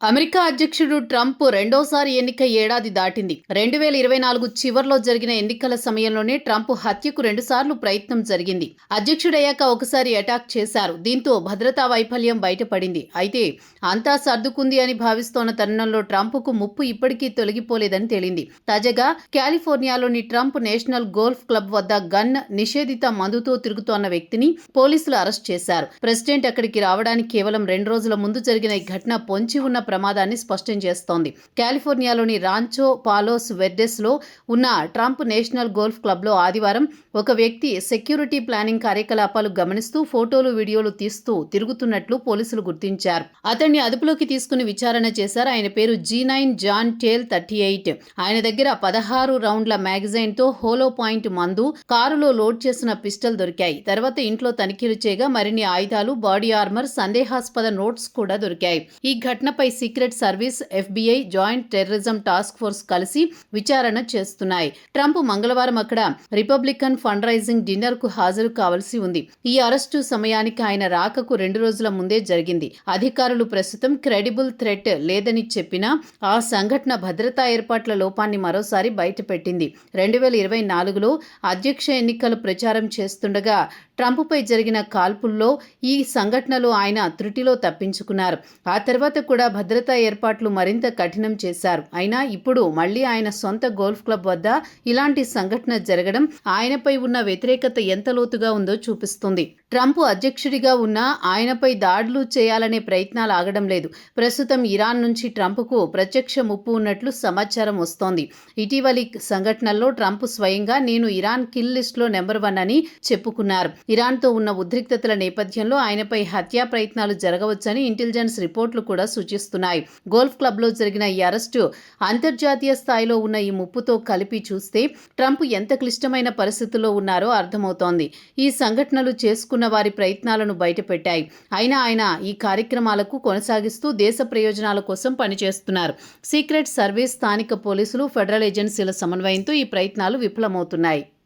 America అధ్యక్షుడు Trump రెండోసారి ఎన్నిక ఏడాది దాటింది. 2024 చివర్లో జరిగిన ఎన్నికల సమయంలోనే ట్రంప్ హత్యకు రెండుసార్లు ప్రయత్నం జరిగింది. అధ్యక్షుడయ్యాక ఒకసారి అటాక్ చేశారు. దీంతో భద్రతా వైఫల్యం బయటపడింది. అయితే అంతా సర్దుకుంది అని భావిస్తోన్న తరుణంలో ట్రంప్కు ముప్పు ఇప్పటికీ తొలగిపోలేదని తేలింది. తాజాగా కాలిఫోర్నియాలోని ట్రంప్ నేషనల్ గోల్ఫ్ క్లబ్ వద్ద గన్, నిషేధిత మందుతో తిరుగుతోన్న వ్యక్తిని పోలీసులు అరెస్ట్ చేశారు. ప్రెసిడెంట్ అక్కడికి రావడానికి కేవలం 2 రోజుల ముందు జరిగిన ఈ ఘటన పొంచి ఉన్న ప్రమాదాన్ని స్పష్టం చేస్తోంది. కాలిఫోర్నియాలోని రాంచో పాలోస్ వెర్డెస్ లో ఉన్న ట్రంప్ నేషనల్ గోల్ఫ్ క్లబ్లో ఆదివారం ఒక వ్యక్తి సెక్యూరిటీ ప్లానింగ్ కార్యకలాపాలు గమనిస్తూ ఫోటోలు, వీడియోలు తీస్తూ తిరుగుతున్నట్లు పోలీసులు గుర్తించారు. అతన్ని అదుపులోకి తీసుకుని విచారణ చేశారు. ఆయన పేరు G9 జాన్ టేల్ 38. ఆయన దగ్గర 16 రౌండ్ల మ్యాగజైన్ తో హోలో పాయింట్ మందు, కారులో లోడ్ చేసిన పిస్టల్ దొరికాయి. తర్వాత ఇంట్లో తనిఖీలు చేయగా మరిన్ని ఆయుధాలు, బాడీ ఆర్మర్, సందేహాస్పద నోట్స్ కూడా దొరికాయి. ఈ ఘటనపై secret service, FBI, joint terrorism task force కలిసి విచారణ చేస్తున్నాయి. ట్రంప్ మంగళవారం అక్కడ రిపబ్లికన్ ఫండ్ రైజింగ్ డిన్నర్ కు హాజరు కావాల్సి ఉంది. ఈ అరెస్టు సమయానికి ఆయన రాకకు 2 రోజుల ముందే జరిగింది. అధికారులు ప్రస్తుతం క్రెడిబుల్ థ్రెట్ లేదని చెప్పినా ఆ సంఘటన భద్రతా ఏర్పాట్ల లోపాన్ని మరోసారి బయటపెట్టింది. 2024లో అధ్యక్ష ఎన్నికలు ప్రచారం చేస్తుండగా ట్రంప్పై జరిగిన కాల్పుల్లో ఈ సంఘటనలో ఆయన త్రుటిలో తప్పించుకున్నారు. ఆ తర్వాత కూడా భద్రతా ఏర్పాట్లు మరింత కఠినం చేశారు. అయినా ఇప్పుడు మళ్లీ ఆయన సొంత గోల్ఫ్ క్లబ్ వద్ద ఇలాంటి సంఘటన జరగడం ఆయనపై ఉన్న వ్యతిరేకత ఎంత లోతుగా ఉందో చూపిస్తుంది. ట్రంప్ అధ్యక్షుడిగా ఉన్న ఆయనపై దాడులు చేయాలనే ప్రయత్నాలు ఆగడం లేదు. ప్రస్తుతం ఇరాన్ నుంచి ట్రంప్కు ప్రత్యక్ష ముప్పు ఉన్నట్లు సమాచారం వస్తోంది. ఇటీవలి సంఘటనల్లో ట్రంప్ స్వయంగా నేను ఇరాన్ కిల్ లిస్టులో నెంబర్ 1 అని చెప్పుకున్నారు. ఇరాన్తో ఉన్న ఉద్రిక్తతల నేపథ్యంలో ఆయనపై హత్యా ప్రయత్నాలు జరగవచ్చని ఇంటెలిజెన్స్ రిపోర్టులు కూడా సూచిస్తున్నాయి. గోల్ఫ్ క్లబ్లో జరిగిన ఈ అరెస్టు అంతర్జాతీయ స్థాయిలో ఉన్న ఈ ముప్పుతో కలిపి చూస్తే ట్రంప్ ఎంత క్లిష్టమైన పరిస్థితుల్లో ఉన్నారో అర్థమవుతోంది. ఈ సంఘటనలు చేసుకున్న వారి ప్రయత్నాలను బయటపెట్టాయి. అయినా ఆయన ఈ కార్యక్రమాలకు కొనసాగిస్తూ దేశ ప్రయోజనాల కోసం పనిచేస్తున్నారు. సీక్రెట్ సర్వీస్, స్థానిక పోలీసులు, ఫెడరల్ ఏజెన్సీల సమన్వయంతో ఈ ప్రయత్నాలు విఫలమవుతున్నాయి.